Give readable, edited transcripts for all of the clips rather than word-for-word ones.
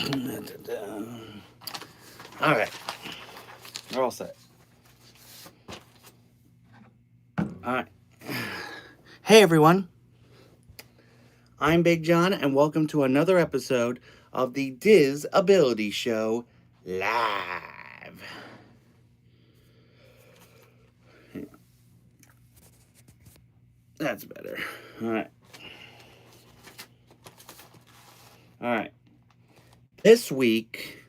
All right, we're all set. All right. Hey everyone, I'm Big John, and welcome to another episode of the Diz Ability Show live. That's better. All right. All right. This week,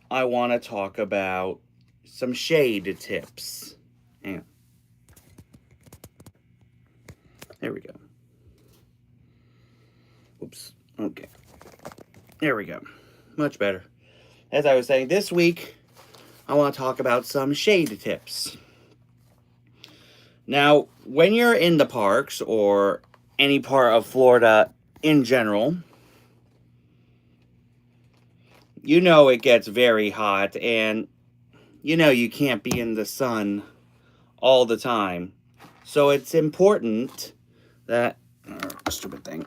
I want to talk about some shade tips. Hang on. There we go. Oops. Okay. There we go. Much better. As I was saying, this week, I want to talk about some shade tips. Now, when you're in the parks or any part of Florida in general, you know it gets very hot and you know you can't be in the sun all the time. So it's important that... stupid thing.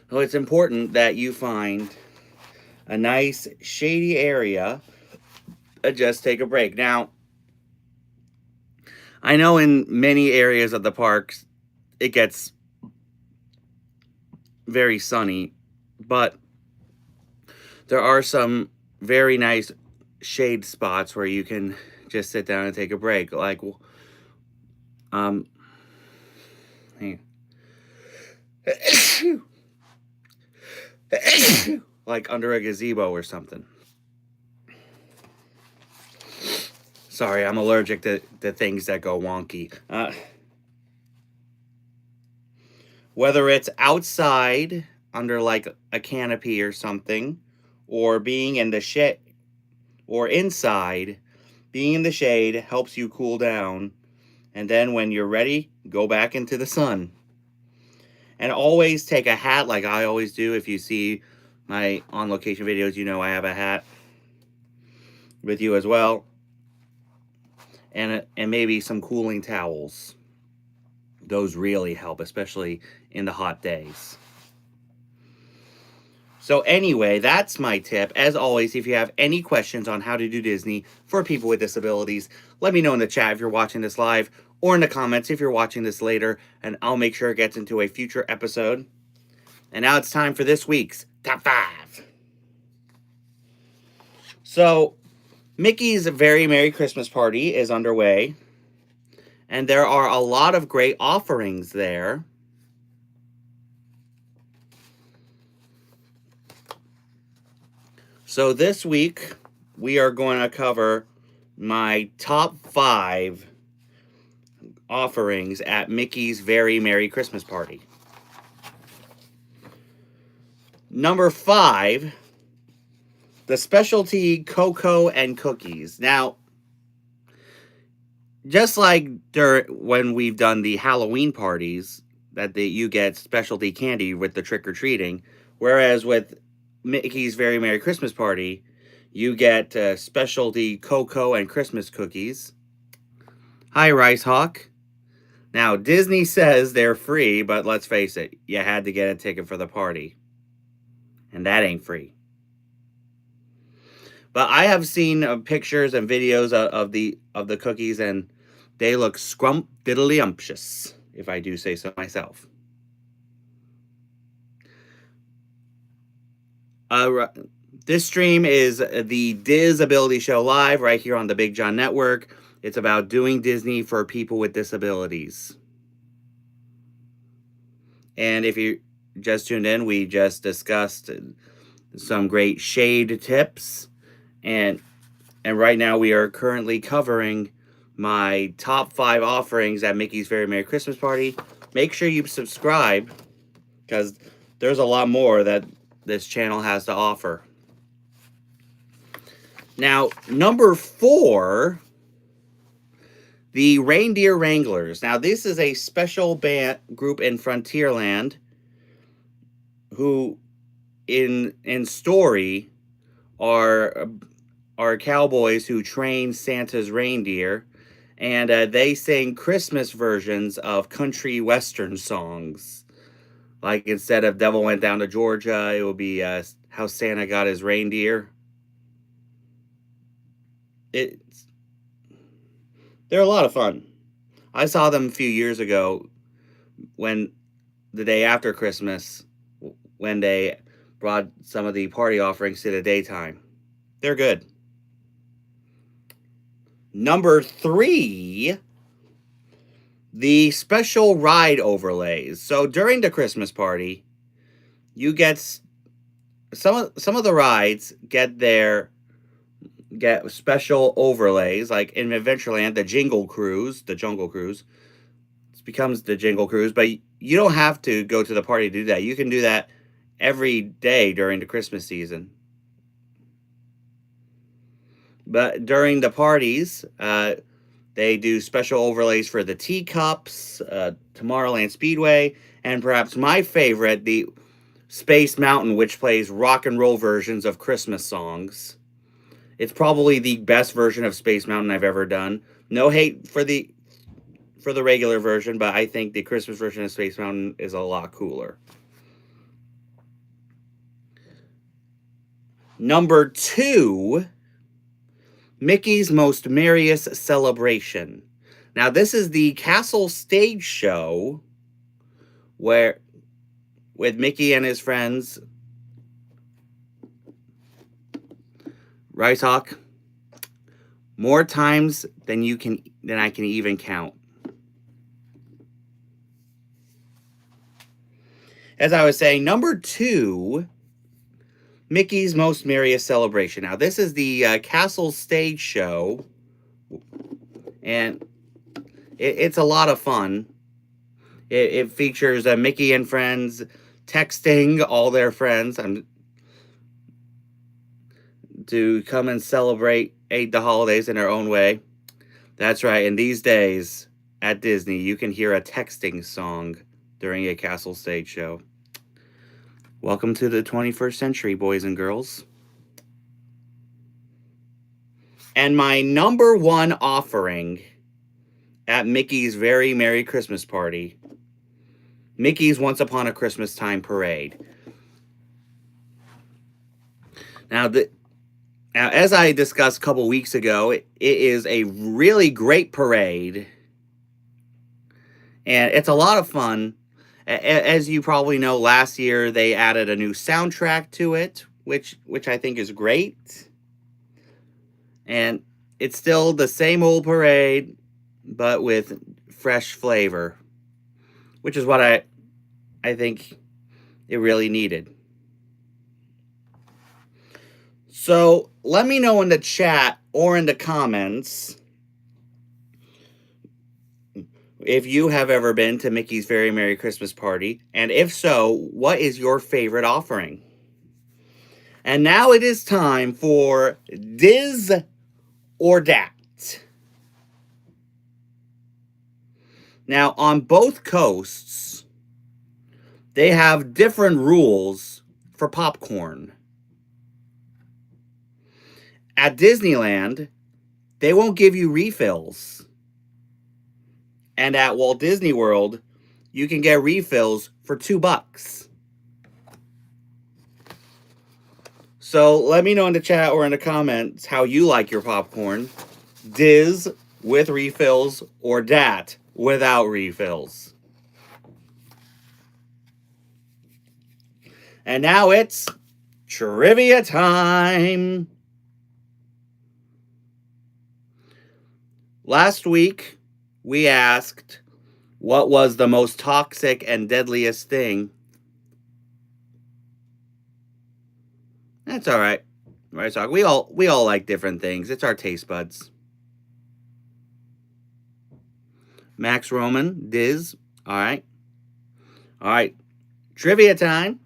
So it's important that you find a nice shady area and just take a break. Now, I know in many areas of the parks it gets very sunny, but there are some very nice shade spots where you can just sit down and take a break. Like, hang on. Like under a gazebo or something. Sorry, I'm allergic to things that go wonky. Whether it's outside under like a canopy or something, or being in the shade, or inside, being in the shade helps you cool down. And then when you're ready, go back into the sun. And always take a hat like I always do. If you see my on location videos, you know I have a hat with you as well. And maybe some cooling towels. Those really help, especially in the hot days. So anyway, that's my tip. As always, if you have any questions on how to do Disney for people with disabilities, let me know in the chat if you're watching this live, or in the comments if you're watching this later, and I'll make sure it gets into a future episode. And now it's time for this week's Top 5. So, Mickey's Very Merry Christmas Party is underway, and there are a lot of great offerings there. So this week, we are going to cover my top 5 offerings at Mickey's Very Merry Christmas Party. Number 5, the specialty cocoa and cookies. Now, just like when we've done the Halloween parties, that you get specialty candy with the trick-or-treating, whereas with Mickey's Very Merry Christmas Party, you get specialty cocoa and Christmas cookies. Hi, Rice Hawk. Now, Disney says they're free, but let's face it, you had to get a ticket for the party. And that ain't free. But I have seen pictures and videos of the cookies, and they look scrumptiddlyumptious, if I do say so myself. This stream is the Diz Ability Show Live right here on the Big John Network. It's about doing Disney for people with disabilities. And if you just tuned in, we just discussed some great shade tips. And right now we are currently covering my top 5 offerings at Mickey's Very Merry Christmas Party. Make sure you subscribe, because there's a lot more that this channel has to offer. Now, number 4, the Reindeer Wranglers. Now, this is a special band group in Frontierland who, in story, are cowboys who train Santa's reindeer, And they sing Christmas versions of country western songs. Like instead of Devil Went Down to Georgia, it will be How Santa Got His Reindeer. It's They're a lot of fun. I saw them a few years ago when the day after Christmas, when they brought some of the party offerings to the daytime. They're good. Number 3, the special ride overlays. So during the Christmas party, you get some of the rides get special overlays, like in Adventureland, the Jungle Cruise, it becomes the Jingle Cruise, but you don't have to go to the party to do that. You can do that every day during the Christmas season. But during the parties, they do special overlays for the teacups, Tomorrowland Speedway, and perhaps my favorite, the Space Mountain, which plays rock and roll versions of Christmas songs. It's probably the best version of Space Mountain I've ever done. No hate for the regular version, but I think the Christmas version of Space Mountain is a lot cooler. Number 2, Mickey's Most Merriest Celebration. Now, this is the Castle Stage Show with Mickey and his friends. Rice Hawk, more times than I can even count. As I was saying, number 2, Mickey's Most Merriest Celebration. Now, this is the Castle Stage Show, and it's a lot of fun. It features Mickey and friends texting all their friends to come and celebrate the holidays in their own way. That's right. In these days at Disney, you can hear a texting song during a Castle Stage Show. Welcome to the 21st century, boys and girls. And my number 1 offering at Mickey's Very Merry Christmas Party, Mickey's Once Upon a Christmas Time Parade. Now, as I discussed a couple weeks ago, it is a really great parade, and it's a lot of fun. As you probably know, last year they added a new soundtrack to it, which I think is great. And it's still the same old parade, but with fresh flavor, which is what I think it really needed. So let me know in the chat or in the comments if you have ever been to Mickey's Very Merry Christmas Party, and if so, what is your favorite offering? And now it is time for Diz or Dat. Now, on both coasts, they have different rules for popcorn. At Disneyland, they won't give you refills. And at Walt Disney World, you can get refills for $2. So let me know in the chat or in the comments how you like your popcorn. Diz with refills or Dat without refills. And now it's trivia time. Last week, we asked, what was the most toxic and deadliest thing? That's all right. Right, so we all like different things. It's our taste buds. Max Roman, Diz. All right. All right. Trivia time.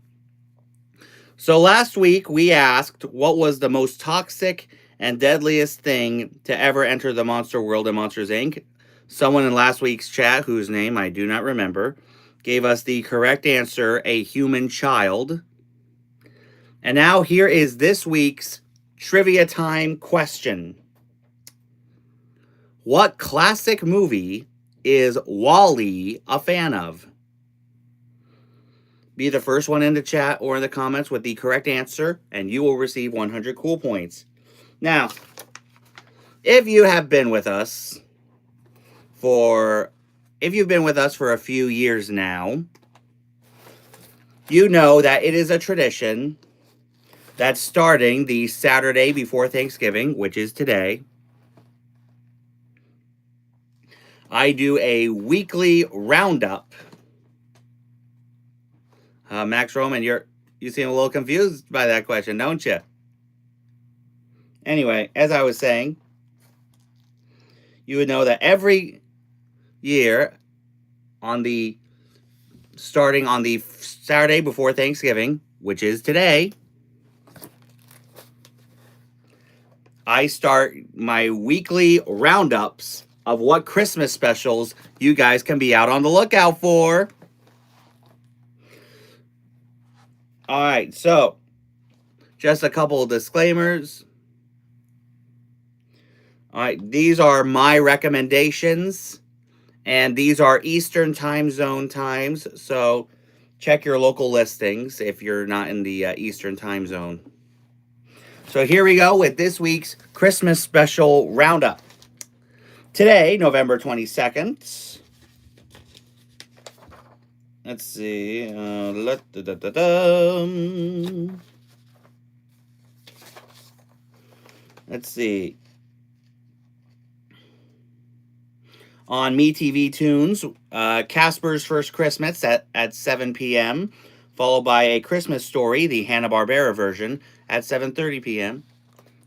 So last week we asked, what was the most toxic and deadliest thing to ever enter the monster world in Monsters, Inc.? Someone in last week's chat, whose name I do not remember, gave us the correct answer, a human child. And now here is this week's trivia time question. What classic movie is WALL-E a fan of? Be the first one in the chat or in the comments with the correct answer, and you will receive 100 cool points. Now, if you have been with us for a few years now, you know that it is a tradition that starting the Saturday before Thanksgiving, which is today, I do a weekly roundup. Max Roman, you seem a little confused by that question, don't you? Anyway, as I was saying, you would know that every year starting on the Saturday before Thanksgiving, which is today, I start my weekly roundups of what Christmas specials you guys can be out on the lookout for. All right, so just a couple of disclaimers. All right, these are my recommendations, and these are Eastern Time Zone times, so check your local listings if you're not in the Eastern Time Zone. So here we go with this week's Christmas special roundup. Today, November 22nd. Let's see. Let's see. On MeTV Tunes, Casper's First Christmas at 7 p.m., followed by A Christmas Story, the Hanna-Barbera version, at 7:30 p.m.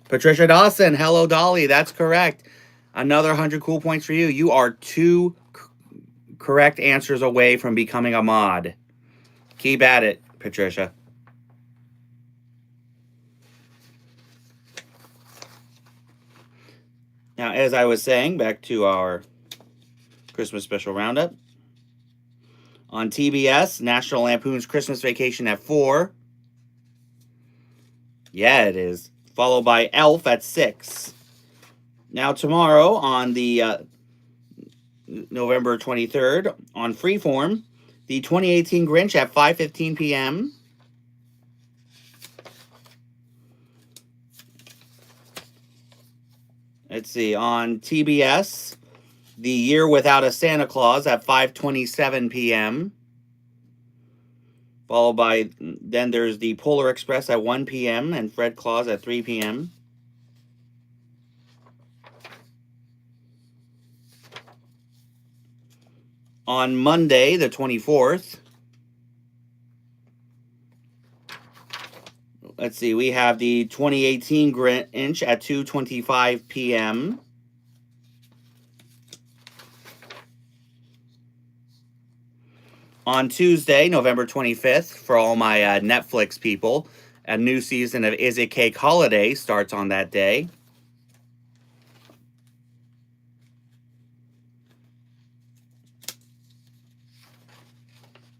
Patricia Dawson, hello Dolly, that's correct. Another 100 cool points for you. You are 2 correct answers away from becoming a mod. Keep at it, Patricia. Now, as I was saying, back to our Christmas special roundup. On TBS, National Lampoon's Christmas Vacation at 4. Yeah, it is. Followed by Elf at 6. Now, tomorrow on the November 23rd, on Freeform, the 2018 Grinch at 5:15 p.m. Let's see, on TBS, The Year Without a Santa Claus at 5:27 p.m. Followed by, then there's the Polar Express at 1 p.m. and Fred Claus at 3 p.m. On Monday, the 24th, let's see, we have the 2018 Grinch at 2:25 p.m. On Tuesday, November 25th, for all my Netflix people, a new season of Is It Cake Holiday starts on that day.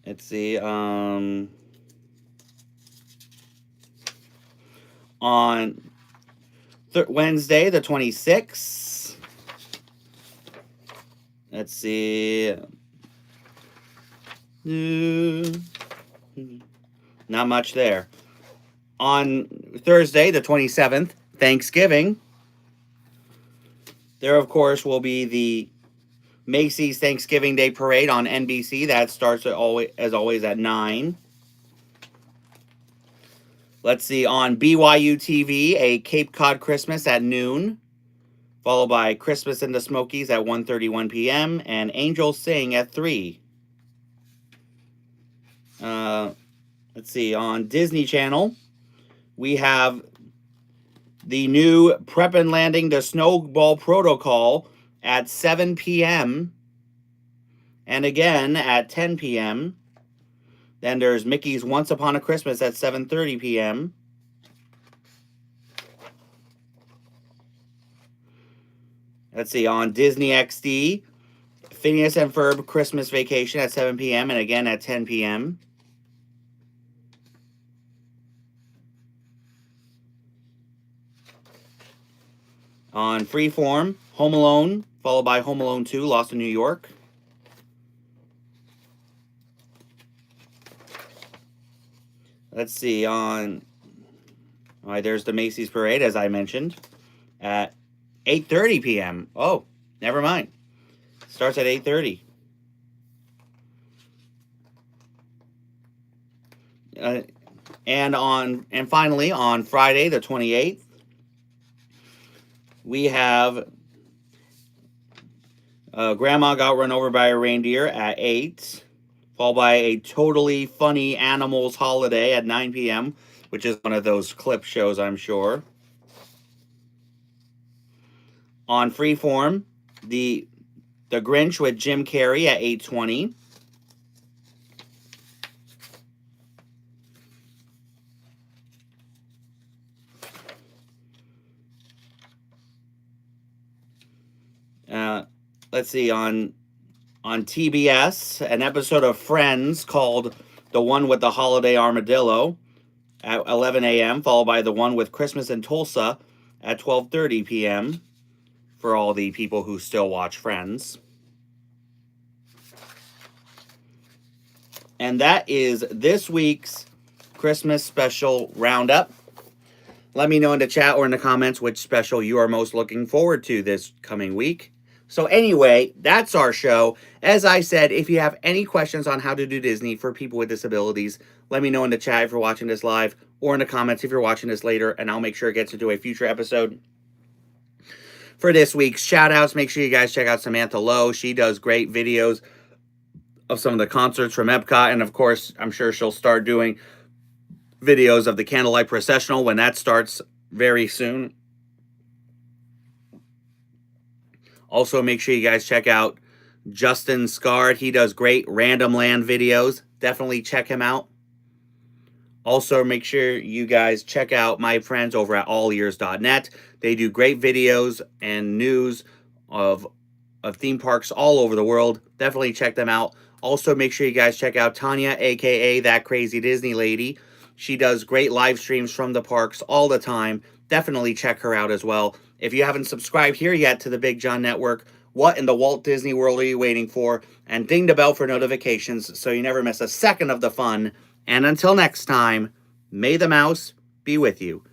Let's see, on Wednesday, the 26th, let's see, not much there. On Thursday, the 27th, Thanksgiving, there, of course, will be the Macy's Thanksgiving Day Parade on NBC. That starts as always at 9. Let's see, on BYU TV, a Cape Cod Christmas at noon, followed by Christmas in the Smokies at 1:31 p.m. and Angels Sing at 3. Let's see, on Disney Channel, we have the new Prep and Landing the Snowball Protocol at 7 p.m. and again at 10 p.m. Then there's Mickey's Once Upon a Christmas at 7:30 p.m. Let's see, on Disney XD, Phineas and Ferb Christmas Vacation at 7 p.m. and again at 10 p.m. On Freeform, Home Alone, followed by Home Alone 2, Lost in New York. Let's see, on... All right, there's the Macy's Parade, as I mentioned, at 8:30 p.m. Oh, never mind. Starts at 8:30. And finally, on Friday, the 28th, we have Grandma Got Run Over by a Reindeer at 8, followed by a Totally Funny Animals Holiday at 9 p.m., which is one of those clip shows, I'm sure. On Freeform, the Grinch with Jim Carrey at 8:20. Let's see, on TBS, an episode of Friends called The One with the Holiday Armadillo at 11 a.m., followed by the one with Christmas in Tulsa at 12:30 p.m. for all the people who still watch Friends. And that is this week's Christmas special roundup. Let me know in the chat or in the comments which special you are most looking forward to this coming week. So anyway, that's our show. As I said, if you have any questions on how to do Disney for people with disabilities, let me know in the chat if you're watching this live or in the comments if you're watching this later, and I'll make sure it gets into a future episode. For this week's shout-outs, make sure you guys check out Samantha Lowe. She does great videos of some of the concerts from Epcot, and of course, I'm sure she'll start doing videos of the Candlelight Processional when that starts very soon. Also, make sure you guys check out Justin Scard. He does great Random Land videos. Definitely check him out. Also, make sure you guys check out my friends over at allears.net. They do great videos and news of theme parks all over the world. Definitely check them out. Also, make sure you guys check out Tanya, a.k.a. That Crazy Disney Lady. She does great live streams from the parks all the time. Definitely check her out as well. If you haven't subscribed here yet to the Big John Network, what in the Walt Disney World are you waiting for? And ding the bell for notifications so you never miss a second of the fun. And until next time, may the mouse be with you.